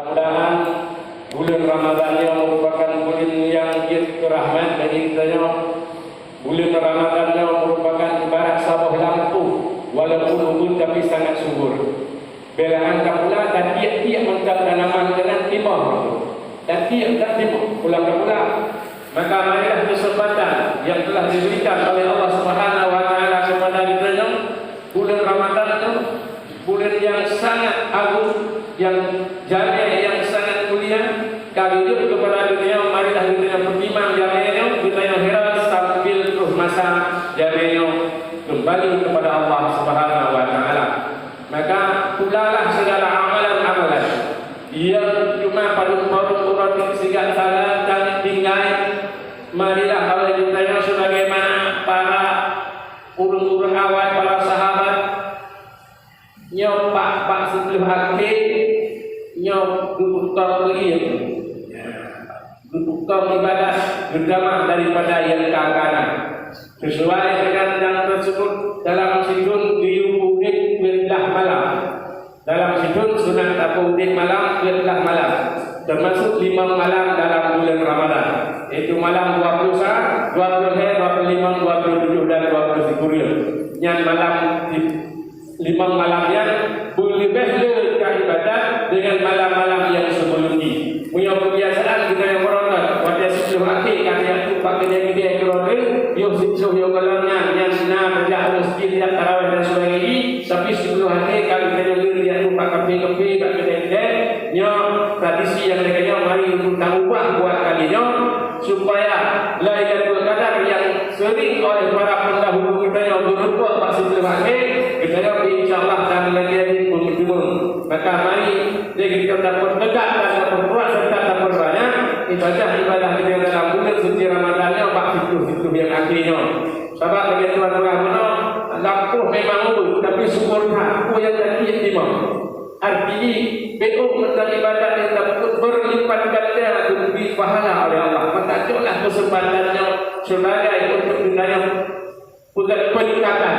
Mudah-mudahan bulan Ramadan yang merupakan bulan yang rahmat bagi kita. Bulan Ramadan yang merupakan ibarat sabah lampu, walaupun ubun tapi sangat subur. Belaan pula dan tiap-tiap mentang tanaman dengan timah, dan tiap timah pulang ke pulang. Maka marilah kesempatan yang telah diberikan oleh Allah Subhanahu Wa Taala kepada kita, bulan Ramadan itu bulan yang sangat agung, yang jamiah, yang sangat mulia. Kali itu kepada dunia, marilah kita bertimang jamiahnya, kita yang heran sambil terus masa jamiahnya kembali kepada Allah Subhanahu Wa Taala. Maka pulalah segala amalan-amalan yang cuma paru-paru urut segala salah dan tinggal. Marilah kalau kita sebagaimana para urun-urun awal, para sahabat nyopak sebelum akhir nyok duduk ibadah berdamai daripada yang kanan sesuai dengan yang tersebut dalam sidun diubudik belah malam. Dalam sidun sunat tabudik malam belah malam, termasuk 5 malam dalam bulan Ramadan, yaitu malam 21, 25, 27 dan 29. Yang malam 5 malamnya boleh berbeda ibadat dengan malam-malam yang sebelum ini. Punya kebiasaan kita yang berontak pada sebelum akhir kan yang tu pakai dia berontak, yang situ yang malamnya yang senang berjauh masjid yang tarawih dan sebagainya. Tapi sebelum akhir kalau kita dia tu pakai kafe kat kedai nya tradisi yang mereka mari untuk ubah buat kalinya supaya Lailatul Qadar yang sering oleh para pendahulu kita yang berbuat pas sebelum akhir kita insyaallah dan lagi berjumpa. Maka mari kita dapat dekat dan berbuat serta dapat banyak ibadah kita dalam bulan suci Ramadan yang waktu yang akhirnya. Sebab bagi tuan-tuan menang lampuh memang itu, tapi sempurna aku yang tadi lima. Artinya betul menjadi ibadat yang dapat berlipat ganda diberi pahala oleh Allah. Maka itulah kesempatannya sebagai untuk dunia peningkatan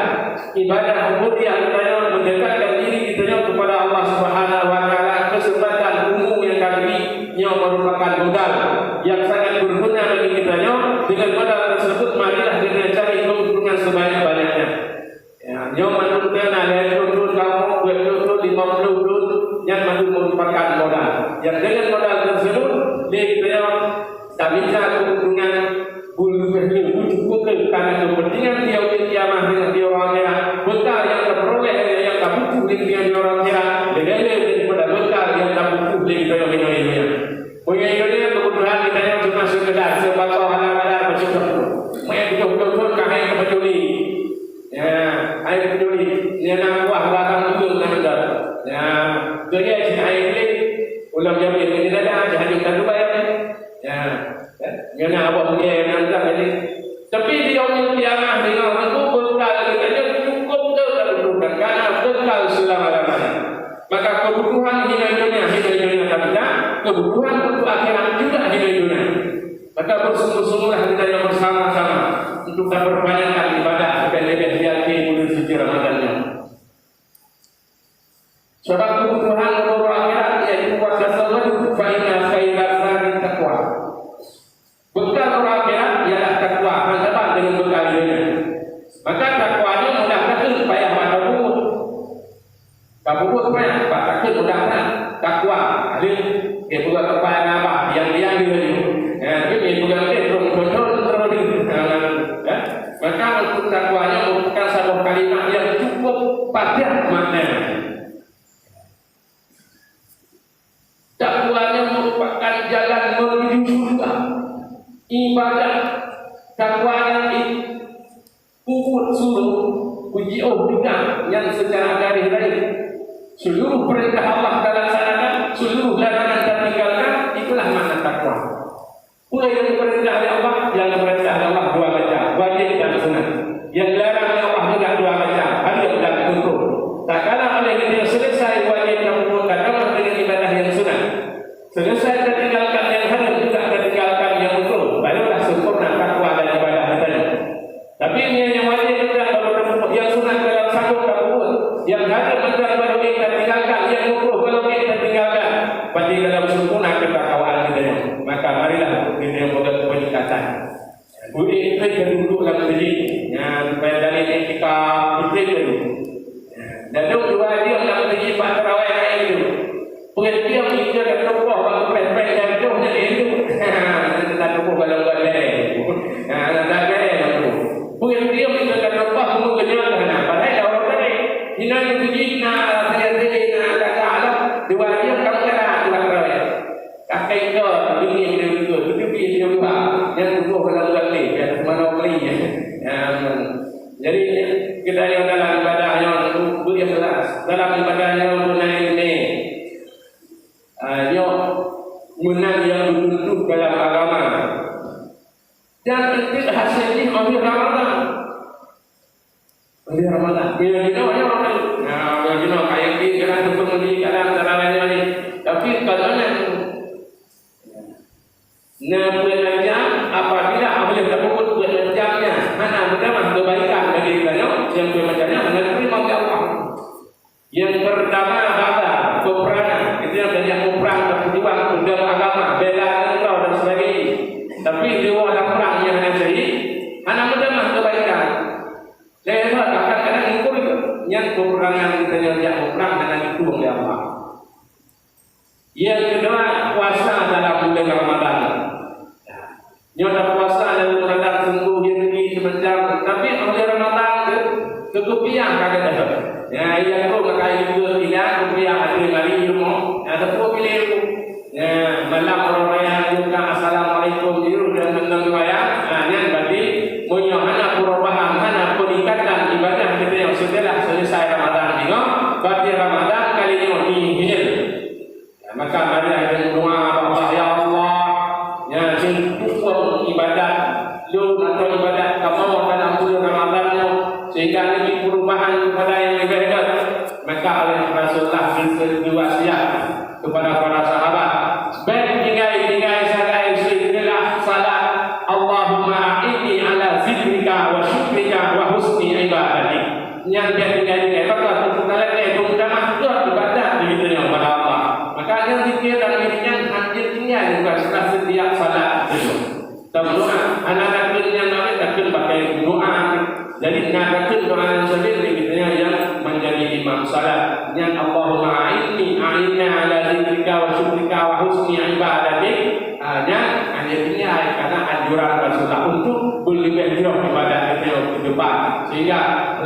ibadah mulia kita mendekatkan diri kita kepada Allah Subhanahu Wa Taala. Kesempatan umum yang kami yang merupakan modal yang sangat berguna bagi kita. Dengan modal tersebut marilah kita cari keuntungan sebanyak-banyaknya. Yang menurutkan ada turun kamu 20 50 yang merupakan modal. Yang dengan modal tersebut kita tak bisa keuntungan bulu karena kepentingan dia kiamat dengan dia orang kira bekal yang terperoleh yang tak butuh dengan dia orang kira daripada bekal yang tak butuh dengan dia orang kira. Punya Indonesia kebutuhan kita yang cuma sekedar sebagai hal-hal bersyukur. Mereka betul-betul kami peduli. Air peduli. Dia nak buah barang dulu dengan dia. Kerja di air ini ulang jamin ini ada jangan kita lupa ya. Dia nak apa punya nanti ini. Tapi di yaumul qiyamah dengan itu bekal kita cukup terpenuhi karena bekal selama-lamanya. Maka kebutuhan hidup dunia kita, kebutuhan untuk akhirat juga hidup dunia. Maka bersungguh-sungguhlah kita yang bersama-sama untuk memperbanyakkan ibadah lebih-lebih di akhir bulan suci Ramadan. Sebab kebutuhan untuk akhirat yaitu kuasa sallallahu fa inna khairal zadi taqwa. Bekal orang akhirat ialah takwa, mantap dengan bekal dunia. Maka takwanya mudah-mudahan supaya pada bubut. Kabubut payah, pak takut mudah-mudahan takwa. Ada dia buat apa yang apa yang dia dulu. Ini bukan betul terus. Maka untuk takwanya merupakan satu kalimat yang cukup padat maknanya. Takwanya merupakan jalan menuju surga. Ibadah takwanya ikut suruh uji bidang yang secara garis-garis. Seluruh perintah Allah dilaksanakan, seluruh larangan tertinggalkan, itulah makna takwa. Pula yang diperintah oleh Allah, yang diperintah oleh Allah dua macam, wajib dan sunat. Yang dilarang oleh Allah juga dua macam, hadis dan makruh. Tak kala oleh kita selesai wajib dan makruh, katakan dengan ibadah yang sunat. Selesai tertinggalkan yang hadis juga tertinggalkan yang makruh, barulah sempurna takwa dan ibadah kita. Tapi ini yang wajib dan makruh, yang sunat dalam satu kabut, yang hadis dan makruh kita tinggalkan, yang makruh kalau kita tinggalkan. Pada dalam sempurna ketakwaan kita. Maka marilah kita buat peningkatan. Boleh kita dulu dalam diri, supaya dari etika kita dulu. Dan dua dia dalam diri Pak Terawai hari itu. Pengertian kita dan lupa bang pret-pret dan jauhnya itu. Tak lupa kalau buat leleh. Tak leleh tu. Pengertian kita dan lupa semua kenyataan. Padahal orang tadi hina itu jina saya agak alam dua dia kamu kena Pak Terawai. Kakek itu dunia itu dia juga yang dulu kalau buat ni yang mana beli. Jadi kita yang dalam ibadah yang boleh jelas dalam ibadah yang tunai ini. Dia menang yang duduk dalam agama dan itu hasilnya akhir Ramadan. Akhir Ramadan. Bila kita orang bila kita kayak di dalam ketemu di dalam tarawih ini. Tapi katanya bulan jam apabila boleh terbukti bulan jamnya mana pertama kebaikan bagi kita yang bermacamnya menerima Allah. Yang pertama adalah peperangan. Itu yang banyak perang berjuang untuk agama, bela engkau dan sebagainya. Tapi di dalam perang yang hanya jadi, anak pertama kebaikan. Saya kadang-kadang ikut itu. Yang peperangan kita yang perang dengan itu oleh Allah. Yang kedua puasa dalam bulan Ramadan. Nyoda puasa dalam Ramadan sungguh yang ini sebentar. Tapi oleh Ramadan kekepian kagak ada. Ya, yang tu makai juga tidak kemudian ada lagi ilmu. Ada tu pilih ilmu. Ya, malam orang raya juga assalamualaikum jiru dan menang raya. Yang berarti punya anak perubahan, anak peningkatan ibadah kita yang setelah selesai Ramadan ini. Berarti Ramadan kali ini hil. Maka mari ada doa Allah ya Allah. Ya, cukup ibadah lu atau ibadah kamu dalam bulan Ramadan sehingga ini perubahan kepada yang lebih hebat. Maka oleh Rasulullah berwasiat kepada para sahabat, baik tinggal sarai zikrillah salat Allahumma inni ala zikrika wa syukrika wa husni ibadatik. Yang dia tinggal maka kita utama itu ibadah begitu yang kepada Allah. Maka yang zikir dan dirinya hanya tinggal bukan setelah setiap salat itu. Doa anak-anak yang lain takkan pakai doa. Jadi ngadakan doa yang sendiri kita yang menjadi imam salat. Yang Allahumma a'inna ala zikrika wa syukrika wa husni ibadatik. Hanya ini karena anjuran Rasulullah untuk berlebih jauh ibadah kita ke depan. Sehingga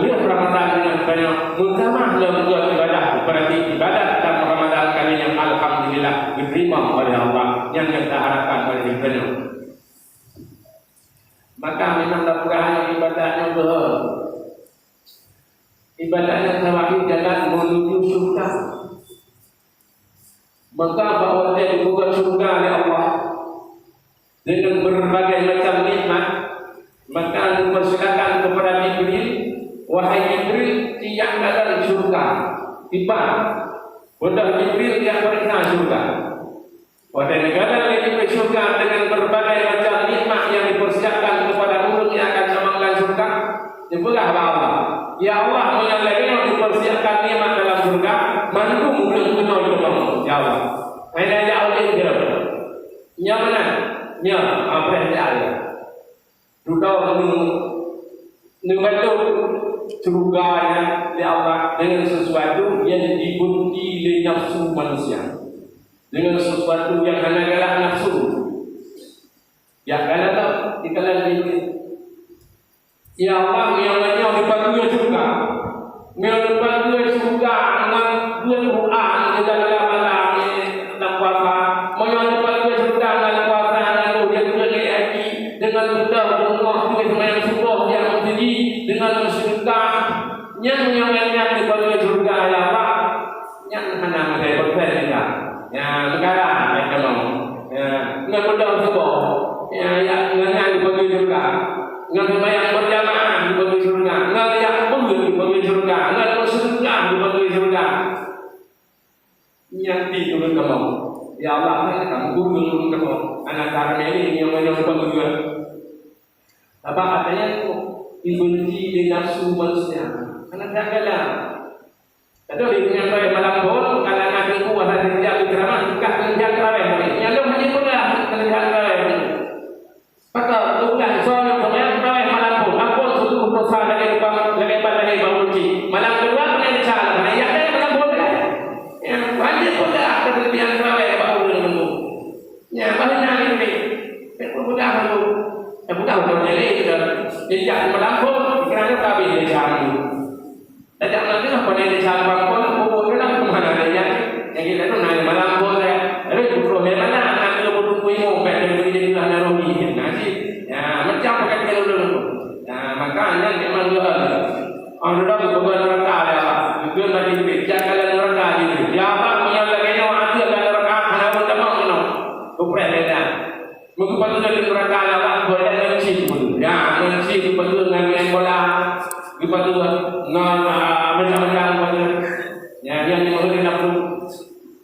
lihat Ramadan dengan banyak utama dalam buat ibadah. Berarti ibadah dalam Ramadan kali yang alhamdulillah diterima oleh Allah yang kita harapkan oleh kita. Maka memanglah perahan ibadahnya ibadahnya terakhir jalan menuju surga. Maka bahawa dia dibuka surga oleh Allah dengan berbagai macam nikmat. Maka dipersilakan kepada Jibril, wahai Jibril, tiang dalam surga. Tiba, sudah Jibril yang perintah surga. Pada negara yang di surga dengan berbagai macam nikmat yang dipersiapkan kepada mulut yang akan memanggil surga. Jemputlah Allah. Ya Allah, yang lagi yang dipersiapkan nikmat dalam surga, mandu mulut penuh dengan ya Allah. Hanya ya Allah yang dia. Yang mana? Ya, apa yang dia ada? Sudah membantu surga ya Allah dengan sesuatu yang dibenci oleh nafsu manusia. Dengan sesuatu yang galak nafsu. Ya galak tak dikalah ini. Ya Allah yang lainnya dipanggil juga. Yang dipanggil juga dengan Quran di dalam malam dan puasa. Yang dipanggil juga dengan puasa lalu dia juga haji dengan betul Allah dengan semayang subuh yang menjadi dengan sedekah. Yang lainnya dipanggil juga ya Allah. Yang hanya saya berkata ya negara yang kamu nggak mudah juga ya nggak dibagi surga nggak sembahyang berjamaah dibagi surga nggak yang pun dibagi surga nggak bersedekah dibagi surga yang turun kamu ya Allah kamu turun kamu anak kami ini yang menyebabkan juga apa katanya itu dibenci dengan nafsu manusia karena jagalah. Kalau di dunia saya malam pun kalau nabi kuasa tidak berceramah, bukan menjaga Dia melampau kerana kabeh dia cari. Tidak nanti lah pada dia cari bangkon, kubur dia lah kemana dia yang kita tu naik melampau dia. Ada kubur dia mana anak dia kubur kuimu, pada dia jadi lah narohi. Nanti, macam pakai dia dulu. Makanya memang dia orang dah kubur neraka dia. Itu nanti dia kalau neraka dia. Dia apa yang lagi yang ada dalam neraka, hanya pun tak mahu. Kubur dia. Mungkin pada dia neraka dia lah, boleh dia cip. Ya, nanti di betul dengan main bola, di betul dengan macam-macam pada. Ya, yang mengenai nafsu.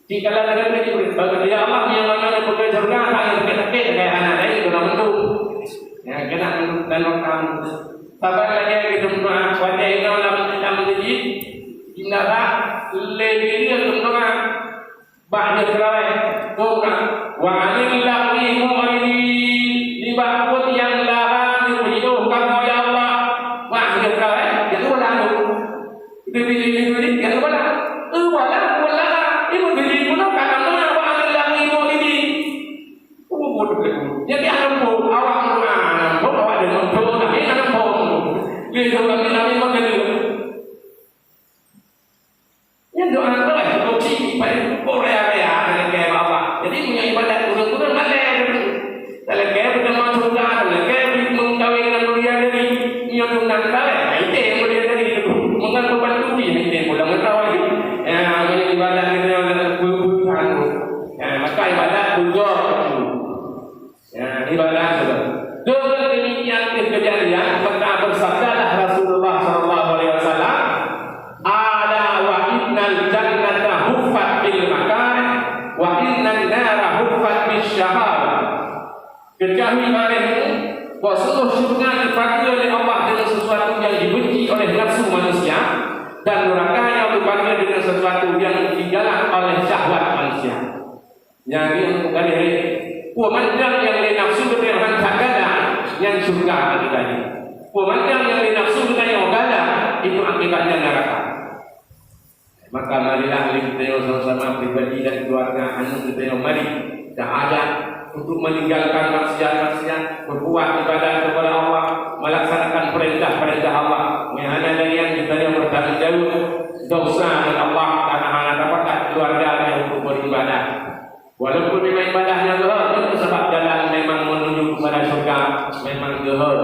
Jika ada lagi bagi dia Allah yang mana bekerja surga, yang terkait kayak anak lain dalam bentuk. Ya, kena dan makan. Sabar lagi kita doa wajah ini dalam menjadi indara lebih dia doa banyak kerawai doa wa anillahi mu'mini dibakut yang larang dipujikan kamu ya Allah banyak kerawai yang ulang itu yang ulang ibu beli pun kata nama wa anillahi mu'mini jadi aku awak awak dengan doa ini kan dia doa Nabi Muhammad yang doa tu kunci pada Korea dengan kayak apa. Jadi punya ibadat kurang-kurang mana dalam kayak berjamaah surga, dalam kayak mengkawin dengan mulia dari yang undang kawin, itu yang mulia dari itu mengaku bantu ini yang mudah mengetahui. Punya ibadat kita yang berbukan, maka ibadat bujur, ibadat itu. Dengan demikian kejadian maka bersabdalah Rasulullah SAW, ala wa innal jannata huffat bil makan wa innan nara huffat bis syahar. Ketahui kalian bahawa seluruh syurga dibagi oleh Allah dengan sesuatu yang dibenci oleh nafsu manusia, dan neraka yang dibagi dengan sesuatu yang digalak oleh syahwat manusia. Yang kali pemandang yang nafsu dengan tagada yang surga akibatnya. Pemandang yang nafsu dengan ogala itu akibatnya neraka. Maka marilah kita sama-sama pribadi dan keluarga anu kita mari ada untuk meninggalkan maksiat-maksiat, berbuat ibadah kepada Allah, melaksanakan perintah-perintah Allah. Menghana dari yang kita yang bertanggung jawab dosa dengan Allah karena hanya dapat keluarga yang untuk beribadah. Walaupun memang ibadahnya zuhur, itu sebab jalan memang menuju kepada surga, memang zuhur.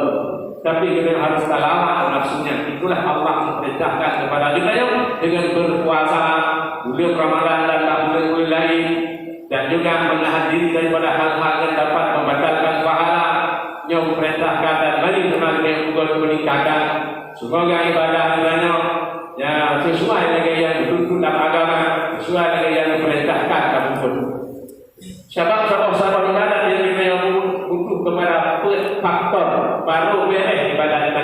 Tapi kita harus talawah nafsunya. Itulah Allah memperintahkan kepada kita dengan berpuasa, bulan Ramadan dan bulan-bulan lain, dan juga menahan diri daripada hal-hal yang dapat membatalkan pahala. Yang memperintahkan dan beri semangat untuk meningkatkan. Semoga ibadah kita sesuai dengan yang dituntut agama, sesuai dengan yang diperintahkan kamu pun. Sahabat-sahabat ibadat yang kita butuh kepada faktor baru beres ibadat kita.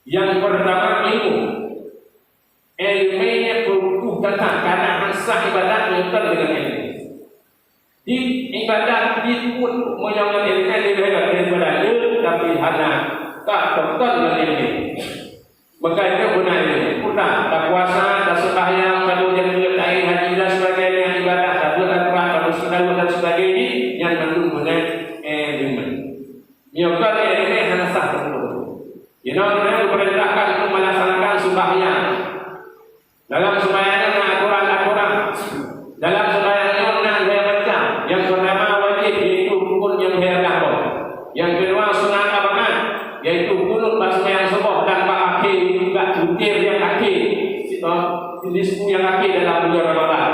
Yang pertama ilmu. Ilmunya butuh tentang karena sah ibadat bukan dengan ilmu. Di ibadat di pun menyangkut ilmu daripada ilmu, tapi hanya tak bukan dengan ilmu. Maka itu guna ilmu. Pernah tak puasa, tak sembahyang, kalau yang juga lain haji dan sebagainya ibadah, tak buat kalau sedang dan sebagainya yang mendung dengan ilmu. Nyokap ilmu hanya sah tertentu. Kita diperintahkan untuk melaksanakan sembahyang. Dalam sembahyang ada aturan-aturan. Dalam sembahyang ada dua macam. Yang pertama wajib yaitu rukun yang berlaku. Yang kedua sunat abangan yaitu kunut sembahyang subuh dan akhir juga witir yang akhir. Nisfu yang akhir dalam bulan Ramadan.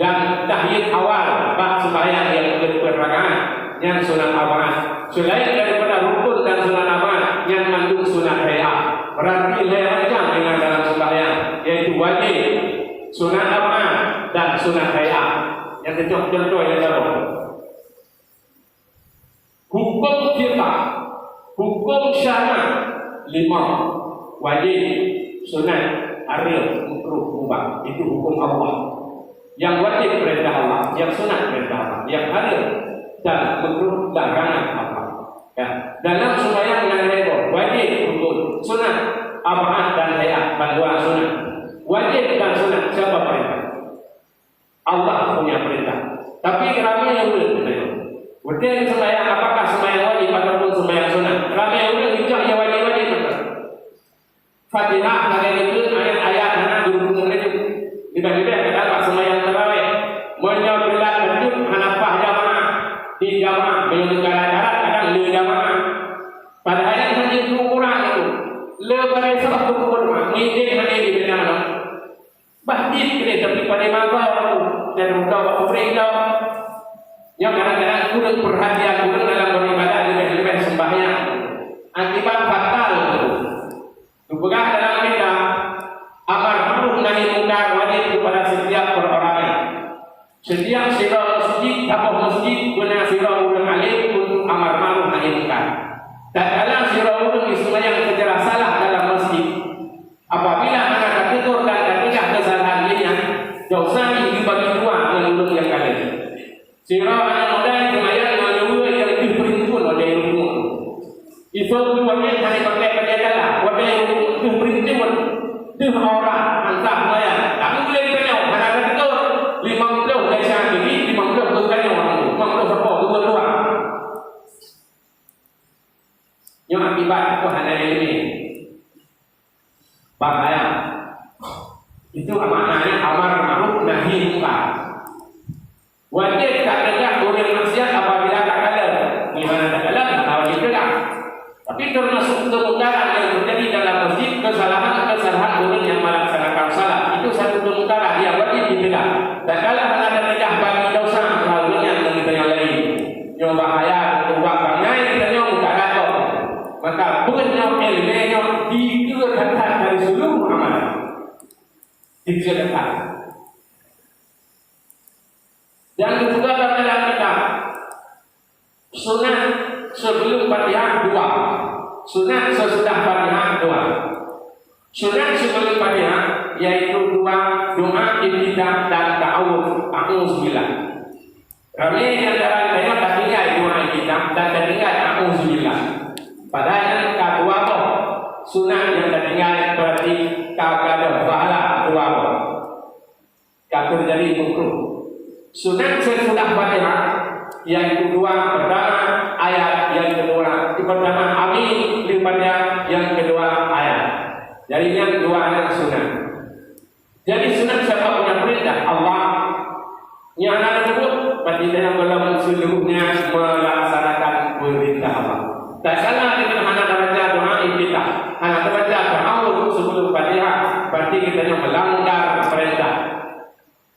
Dan tahyid awal sembahyang yang berperangkat yang sunat abangan. Selain daripada rukun dan sunat abangan yang mengandung sunat hayat. Berarti macam dengan dalam sembahyang yaitu wajib, sunat abangan dan sunat hayat. Yang contoh yang baru. Hukum kita, hukum syar'i 5 wajib, sunat, haram, makruh, mubah. Itu hukum Allah. Yang wajib perintah Allah, yang sunat perintah Allah, yang haram dan makruh larangan Allah. Ya. Dalam sembahyang yang lain wajib rukun, sunat, abangan dan hayat, dua sunat. Wajib dan sunat siapa perintah? Allah punya perintah. Tapi ramai yang belum perintah. Kemudian sembahyang apakah sembahyang wajib ataupun sembahyang sunat? Ramai orang bijak yang wajib-wajib betul. Fatihah bagian itu ayat-ayat mana dulu itu. Tiba-tiba kata sembahyang tarawih. Menyolat wajib hanafah jamaah di jamaah belum negara-negara kadang di jamaah. Padahal yang hanya itu kurang itu. Lebar esok tu kurang. Mungkin hanya di benar. Bahkan kita tapi pada masa dan muka waktu mereka yang kadang-kadang kurang perhatian kurang dalam beribadah lebih-lebih sembahyang. Akibat fatal itu. Dipegah dalam kita amar ma'ruf nahi munkar wajib kepada setiap perorangan. Setiap sirah masjid atau masjid guna sirah ulun alim untuk amar ma'ruf nahi munkar. Dan dalam sirah ulun sembahyang secara salah dalam masjid. Apabila anak tertidur dan ketika kesalahan dia dosa ini dibagi dua dengan ulun yang kalian. Sirah anak muda sembahyang dengan dua yang diperintahkan oleh ilmu. Itu keluarnya hanya pakai penjagalah. Wadah yang diperintahkan dengan orang antah sembahyang. Tak boleh penyau karena tertidur 50 dari saat ini 50 bukan orang itu 50 sepuluh dua. Yang akibat itu hanya ini. Bahaya. Itu maknanya amar ma'ruf nahi munkar. Wajib tak tegak orang maksiat apabila tak kalah. Gimana tak kalah? Tak wajib tegak. Tapi termasuk kemungkaran yang terjadi dalam masjid, kesalahan orang yang melaksanakan salat. Itu satu kemungkaran yang wajib ditegak. Tak kalah ada tegak bagi dosa orang yang kita yang lain. Yang bahaya untuk wakangnya kita yang tak kata. Maka benar ilmunya dikeluarkan dari seluruh amalan. Dikeluarkan. Dan juga dalam kitab sunat sebelum Fatihah 2, sunat sesudah Fatihah 2. Sunat sebelum Fatihah yaitu 2 doa ibtidah dan ta'awudz. A'udzubillah. Kami antara kita tak tinggal doa ibtidah dan tak tinggal a'udzubillah. Padahal yang kedua apa? Sunat yang tertinggal berarti kagak ada pahala dua apa? Kagak terjadi makruh. Sunat sesudah Fatihah yang kedua pertama ayat, yang kedua pertama amin daripada yang kedua ayat. Jadi yang kedua adalah sunat. Jadi sunat siapa punya perintah? Allah. Yang anak tersebut berarti dalam belum seluruhnya melaksanakan perintah Allah. Tak salah dengan anak baca doa ibtidah. Anak baca ta'awudz sebelum Fatihah, berarti kita yang melanggar perintah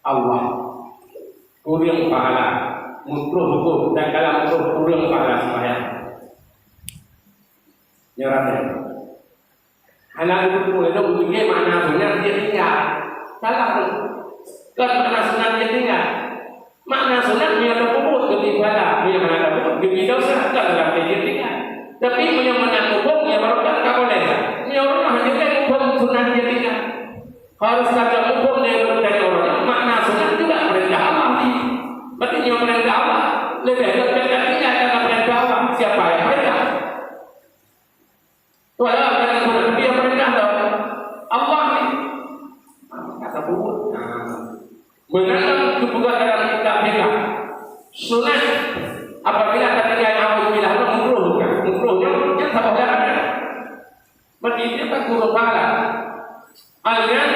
Allah. Kurang pahala, makruh hukum dan kalau makruh kurang pahala sembahyang. Nyerahnya. Anak itu mulai dong begini makna sunat dia tinggal. Salah tu. Kan makna sunat dia tinggal. Makna sunat dia ada puput demi pahala, dia mana ada puput demi dosa tak dalam dia tinggal. Tapi yang mana hukum ya baru tak boleh. Ini orang hanya kan hukum sunat dia tinggal. Harus kata hukum dia dari orang. Makna sunat juga perintah Allah ni. Berarti yang perintah Allah lebih tinggal karena perintah Allah. Siapa yang perintah? Walau dengan sunat dia perintah Allah ni. Kata puput. Menanam juga dalam kitab kita. Sunat apabila ketika a'udzubillah makruh kan? Makruhnya yang tak boleh ada. Berarti dia tak kurang pahala. Alian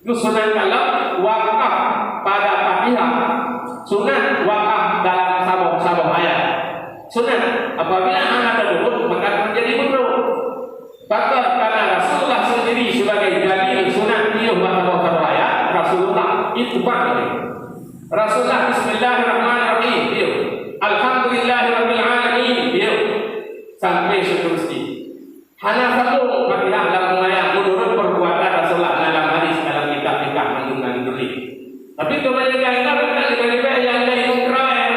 sunat kalau wakaf pada Fatihah, sunat wakaf dalam sabuk ayat. Sunat apabila anak tersebut maka menjadi makruh. Maka karena Rasulullah sendiri sebagai dalil sunat dia wakaf ayat, Rasulullah itu pakai. Rasulullah Bismillahirrahmanirrahim dia. Alhamdulillahirabbil alamin dia. Sampai seterusnya. Hanya satu Fatihah dalam ayat menurut perbuatan Rasulullah dalam hadis dalam kitab-kitab mengenai diri. Tapi kebanyakan kita yang lain mengkerai.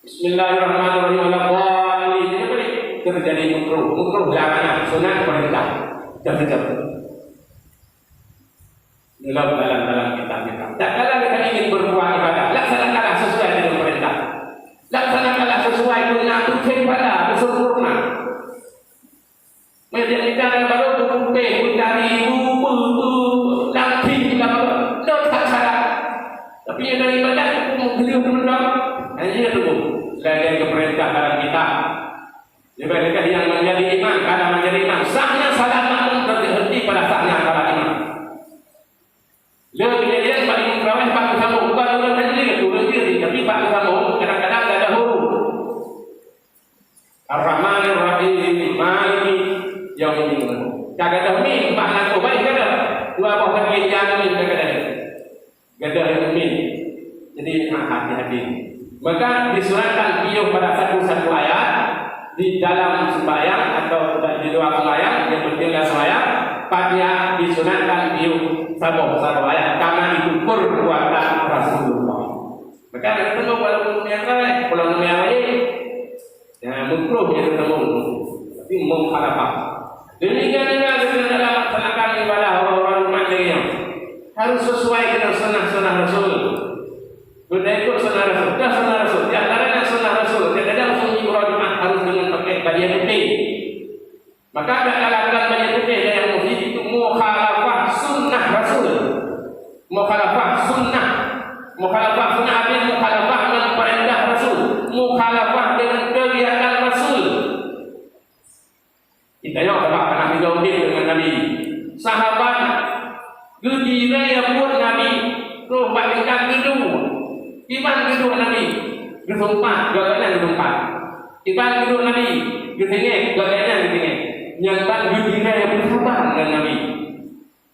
Bismillahirrahmanirrahim. Terjadi makruh larangan sunat perintah. Jatuh. Dalam kitab-kitab. Tak kala kita ingin berbuat ibadah, laksanakanlah sesuai dengan perintah. Laksanakanlah sesuai dengan tujuan ibadah sempurna. Menjadikan baru berkumpul mencari buku latih tak salah. Tapi yang dari ibadah itu beliau hanya itu. sebagai keperintah dalam kitab. Mereka yang menjadi imam, karena menjadi imam sahnya salat makmum berhenti pada sahnya salat imam. Lalu kejadian Pak Imam Terawih Pak Usama bukan orang tajli, turun diri, tapi Pak Usama kadang-kadang tak ada huruf. Ar-Rahman Ar-Rahim Maliki Yaumiddin. Kagak ada min, makna tu baik kada. Dua buah kaki jamin kagak ada. Kada min. Jadi hati-hati. Maka disuratkan piuh pada satu ayat di dalam sembahyang atau di luar sembahyang, yang penting dalam sembahyang, Fatihah disunatkan piuh satu ayat karena itu perbuatan Rasulullah. Maka ada ketemu walaupun yang lain, kalau yang lain, ya mukruh yang ketemu, tapi mukhalafah. Demikian juga dalam melaksanakan ibadah orang-orang mandiri harus sesuai dengan sunnah Rasul. Sudah ikut sunnah Rasul, dah sunnah Rasul. Yang lainnya sunnah Rasul. Tidak ada sunyi Jumat harus dengan pakai baju putih. Maka ada lakukan baju putih yang mesti itu mukhalafah sunnah Rasul. Mukhalafah sunnah apa? Mukhalafah dengan perintah Rasul. Mukhalafah dengan kegiatan Rasul. Kita yang apa Nabi Daud dengan Nabi. Sahabat gembira yang buat Nabi. Roh balikkan gedung. Iman gedung Nabi. Gedung 4, gaganya gedung 4. Iman gedung Nabi. Gedungnya, gaganya gedungnya. Yang tak gembira yang bersabar dengan Nabi.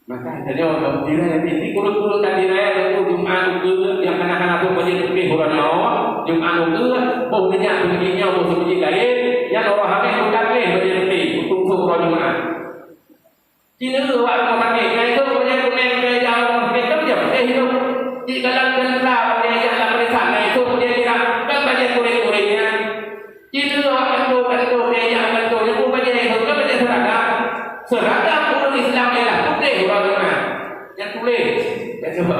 Maka jadi orang gembira yang ini kurang-kurang tak diraya dan Jumat ke yang kanak-kanak tu banyak lebih orang awak. Jumat ke, oh banyak begini, oh sebiji lain. Yang orang hamil bukan banyak lebih untuk orang Jumat. Cina tu awak mau pakai, yang itu banyak kuning ke jauh pakai tu dia pakai hidup. Di dalam kendera dia yang dalam sana itu dia kira kan banyak kuning-kuningnya. Cina awak bentuk dia yang bentuknya pun banyak itu kan banyak seragam orang Islam ialah putih orang Jumat. Yang tulis, yang sebab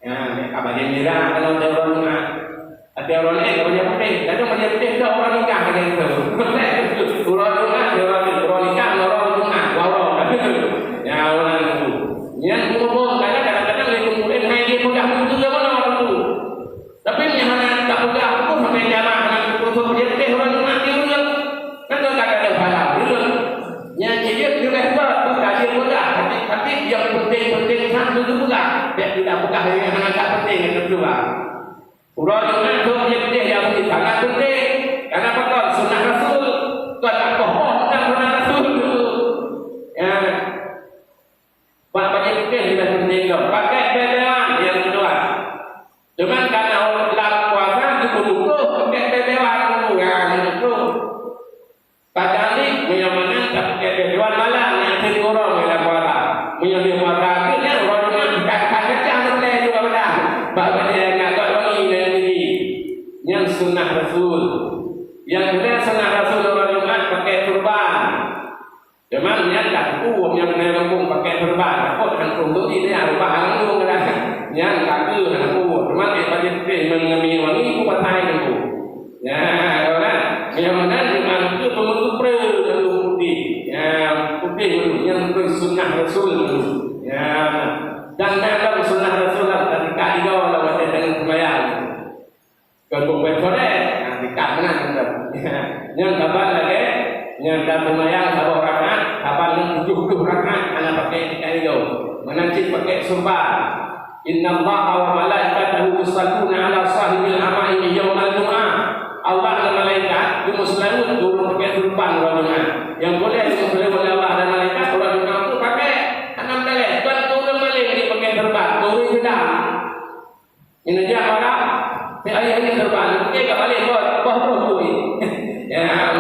ya, apa dia merah kalau ada orang Jumat. Ada orang lain kalau dia putih, kadang dia putih ada orang nikah macam itu. Orang Jumat, orang nikah, orang Jumat, orang. Ya orang itu. Yang umum kadang-kadang dia kemudian main dia pegang itu dia mana orang itu. Tapi yang mana tak pegang pun sampai jamaah dengan kursus dia putih orang Jumat dia juga. Kan dia tak ada pahala. Yang dia juga buat kaji mudah, tapi yang penting satu itu pula. Dia tidak pegang yang sangat penting yang kedua. Orang Jumat tu dia yang sangat penting. Karena apa? Sunnah Rasul. Tuan tak bohong tentang sunnah Rasul. Ya. Banyak putih tidak penting tu. Pakai bebewan yang kedua. Cuma karena orang dalam puasa itu butuh pakai bebewan dulu yang itu. Padahal ni menyamakan tak pakai bebewan malah nanti orang dalam puasa. Menyamakan puasa akhirnya orang Jumat tak kacang boleh juga pada. Bahawa dia agak wangi dan diri. Yang sunnah Rasul. Yang kedua sunnah Rasul orang Jumat pakai turban. Memang yang tak kuat yang menelpon pakai turban. Takut kan untuk dia rumah anggung kan. Yang kaki nak kuat. Memang dia pakai mengambil wangi ku patai tu. Ya, orang. Yang mana Jumat itu pembentuk putih. Ya, putih yang sunnah Rasul. Ya. Dan dalam sunnah Rasul ketika dia lawan dengan sembahyang. Kalau berkorek, dekat dengan kita. Yang kapan lagi? Yang dah sembahyang satu rakaat, kapan 70 rakaat anak pakai ketika itu. Menancik pakai surban. Inna Allaha wa malaikatahu yusalluna ala sahibil amali yaumal jum'ah. Allah dan malaikat di muslimin turun pakai surban orang Jumat. Yang boleh oleh Allah dan malaikat orang Jumat itu pakai 6 kali. Tuan turun balik dia pakai surban, turun pedang. Ini dia orang. Ayah ini surban, pakai kat balik buat tu. Ya,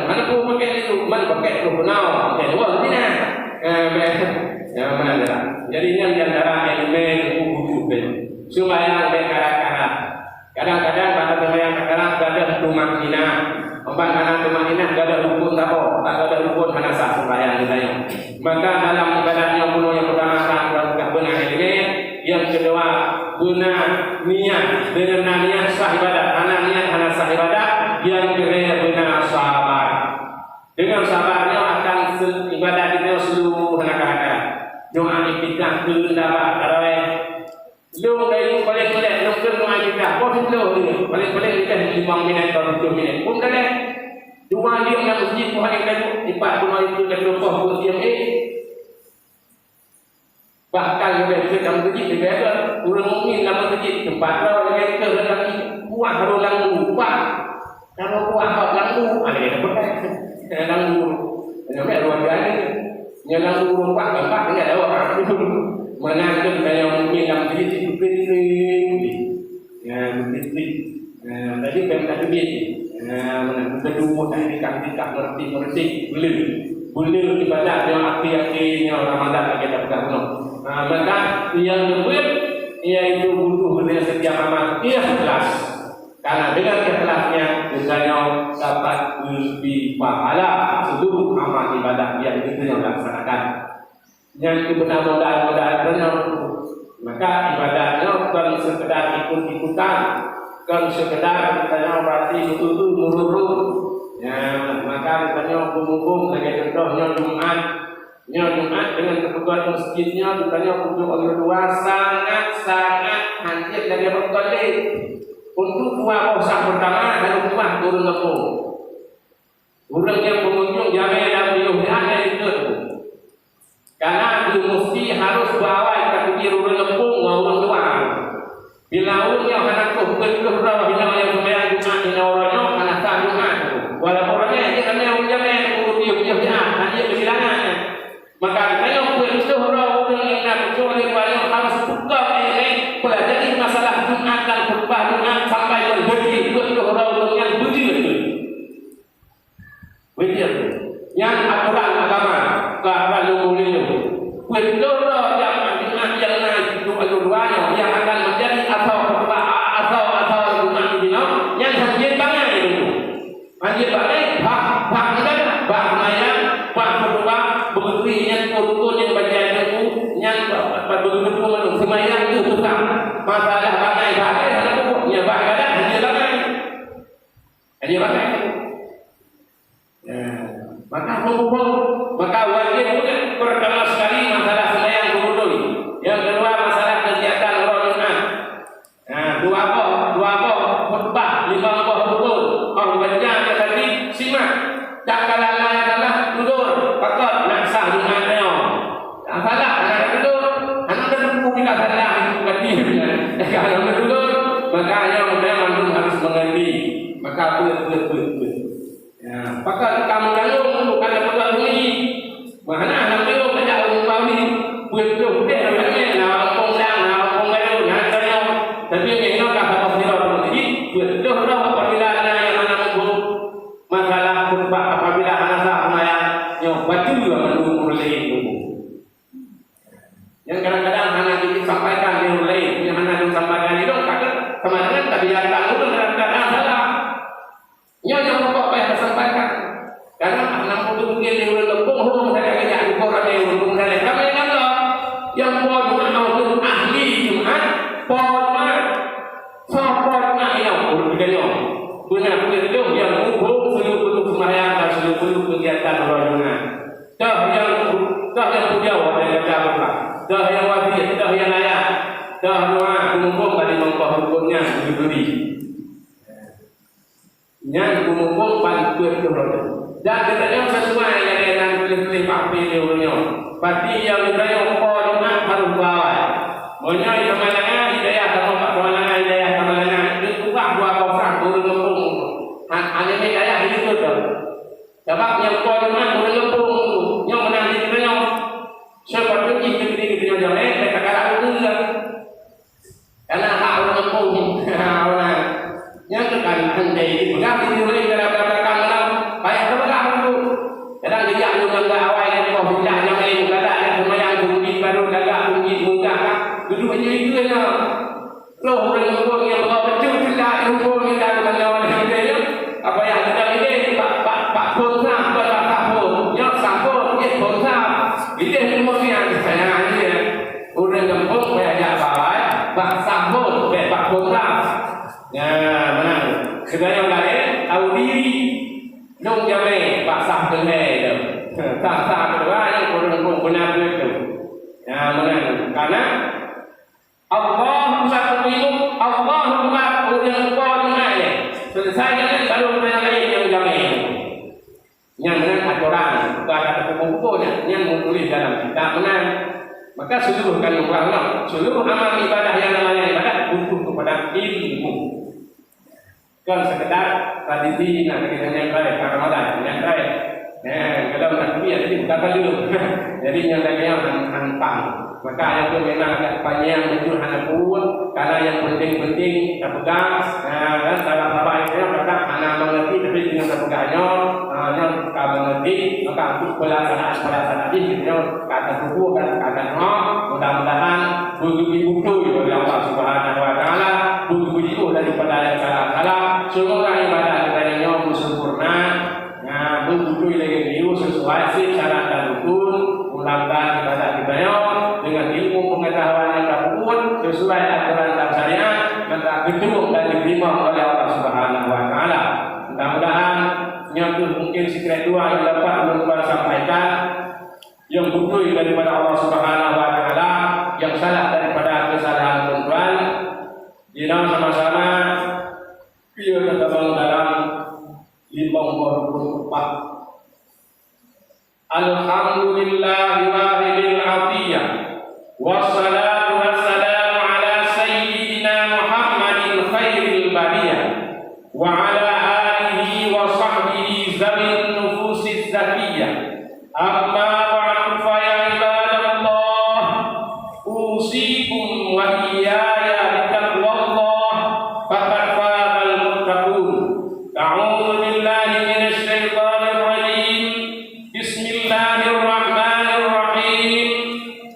mana pun pakai itu, mana pakai tu kenal. Ya, luar sini nah. Ya, mana dia. Jadi ini yang antara elemen hukum sembahyang berkara-kara. Kadang-kadang pada sembahyang kadang ada rumah Madinah. Obat anak rumah Madinah ada rukun tapo, tak ada rukun hana sah sembahyang kita. Maka dalam ibadahnya pun yang pertama kan benar elemen, yang kedua benar niat dengan niat sah ibadah, hana sah ibadah, yang ketiga benar sabar. Dengan sabarnya akan ibadah kita seluruh hana. Doa kita dapat tarawih Lu dari paling lu ke rumah kita, kau lu ni paling kita 5 minit atau 7 minit. Pun dah. Cuma dia nak masjid Tuhan yang kata, empat rumah itu kata kau pun diam bahkan kalau kita dalam masjid dia ada orang mukmin dalam masjid tempat orang yang kita lagi kuat kalau langgu kalau kuat kalau langgu ada yang pakai langgu sampai luar biasa yang langgu rumah tempat dia ada orang mana tu kita yang mukmin dalam masjid itu kering ya betul tadi kan tak lebih mana kita dulu tadi tikak merti boleh ibadat yang akhir-akhirnya Ramadan kita pegang maka yang kedua iaitu butuh dengan setiap amal ikhlas karena dengan ikhlasnya misalnya dapat lebih pahala seluruh amal ibadat yang kita laksanakan yang itu benar-benar benar maka ibadatnya bukan sekedar ikut-ikutan bukan sekedar misalnya berarti betul-betul nurut ya maka misalnya umum sebagai contohnya Jumat dengan kebutuhan masjidnya bukannya untuk orang berdua sangat hancur dari berkali untuk dua posang pertama dan rumah turun lepung orang yang pengunjung jangan ada pilihan itu karena itu mesti harus bawa kita pergi turun lepung orang luar bila orang yang anak tu berkerah bila yang sembahyang Jumat bila orangnya anak tak Jumat walaupun orangnya dia kena jangan dia hanya bersilangan maka kalau kita orang yang nak berjuang harus buka ini pelajari masalah Jumat dan khutbah Jumat sampai berhenti untuk orang yang betul yang aturan agama kalau boleh betul yang Jumat yang naik itu dua-duanya yang akan menjadi atau Jumat ini yang hadir banyak itu hadir banyak bak mayat bak kedua begitu yang turun yang baca itu yang begitu pun semayang itu bukan masalah bangai ada pokoknya bangai hanya bangai maka wajib juga pertama sekali masalah semayang betul yang kedua masalah kegiatan Ramadan dua apa khutbah 5 betul orang baca tadi simak tak kalah tidur pakar nak sah Jumat dia salah anak tidur anak terbuku kita salah itu ganti kalau tidur maka yang memang harus mengerti maka betul ya pakar kamu lalu kalau pakar ini mana anak itu kerja rumah ini betul dia namanya nak lalu tapi ini nak apa sih jadi betul apabila ada yang mana masalah khutbah apabila anak yang baju juga mendukung lain yang kadang-kadang hanya disampaikan di lain yang hanya disampaikan itu kemarin tadi datang itu kadang-kadang salah yang pokok yang disampaikan karena anak itu mungkin di lembung saya kerja di koran yang lembung dan kami yang buat itu ahli Jumat Jumat sempurna yang benar itu yang hukum seluruh sembahyang dan seluruh kegiatan Ramadan. Dah yang punya orang yang kata dah yang wajib, dah yang layak, dah doa umum kali hukumnya diberi. Yang umum bantuan itu dan katanya sesuai yang pilih papi dia. Pasti yang kita Jumat harus bawa. Maunya kemana hidayah kemana hidayah kemana itu bukan dua orang turun lempung. Hanya hidayah itu tu. Sebab yang Jumat turun lempung yang menang di dunia. Seperti itu jangan mereka kata itu karena hak orang lempung orang yang tekan andai bukan itu boleh kata malam baik kebelah itu. Kadang dia juga awal yang kau bilang yang lain kata yang semayang bunyi baru agak bunyi mudah kan. Duduk aja itu aja. Loh orang lempung yang bawa betul tidak lempung kita dengan hidayah apa yang kita ini Pak Bongsa Pak Sapun nyok Sapun Bongsa itu semuanya saya ini orang lempung banyak bawa Pak Sapun Pak Bongsa ya menang sebenarnya lain tahu diri dong jamai Pak Sapun itu tak kedua yang orang lempung benar itu ya menang karena Allah kubur-kuburnya yang menulis dalam kitab menang. Maka seluruhkan Allah, seluruh amal ibadah yang namanya ibadah butuh kepada ilmu. Bukan sekedar tradisi nak kita yang baik, Ramadan yang baik. Kalau nak biar jadi bukan dulu. Jadi yang lainnya hantam. Maka yang itu memang agak panjang menjur hana pun. Kalau yang penting-penting tak pegang. Dan dalam baiknya kata hana mengerti tapi dengan tak pegangnya, yang tak mengerti maka untuk pelaksanaan ini kata tubuh dan kata roh. Mudah-mudahan bukti-bukti oleh Allah Subhanahu Wa Taala, bukti daripada yang salah-salah. Semua ibadah kita yang sempurna. Bukti lagi dia sesuai syarat dan rukun. Melakukan ibadah kita dengan ilmu pengetahuan yang tersebut sesuai aturan dan syariat, maka gedung dan diterima oleh Allah Subhanahu Wa Taala. Mudah-mudahan yang mungkin sekret dua yang dapat Tuan sampaikan, yang bukti daripada Allah Subhanahu Wa Taala, yang salah daripada kesalahan tuan-tuan. Kita sama-sama kita ketemu dalam 54. Alhamdulillahi wahidil atiyah. Wassalatu wassalamu ala sayyidina Muhammadin khairil bariyah wa ala alihi wa sahbihi zawin nufusiz zakiyah. Amma ba'du fa ya ibadallah, usikum wa iyaya bitaqwallah faqad fazal muttaqun. A'udzu billahi minasy syaithanir rajim. Bismillahirrahmanirrahim.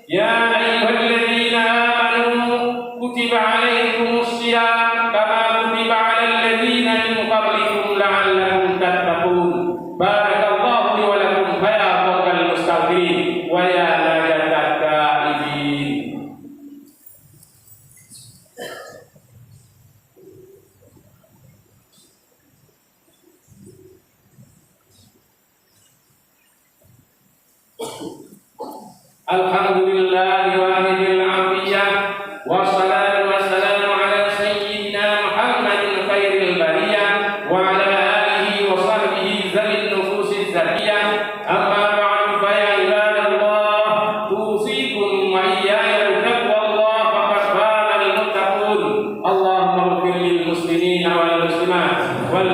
Ya ayyuhalladzina amanu kutiba 'alaikumus shiyam kama kutiba 'alal ladzina min qablikum la'allakum tattaqun. Barakallahu li wa lakum fa ya fawqal mustaghfirin wa ya najatat ta'ibin. Alhamdulillahi wahidil afiyah. Wassalatu wassalamu ala sayyidina Muhammadin khairil bariyah wa ala alihi wa sahbihi zawin nufusiz zakiyah. Amma ba'du fa ya ibadallah, usikum wa iyaya bitaqwallah faqad fazal muttaqun. Allahumma ighfir lil muslimina wal muslimat wal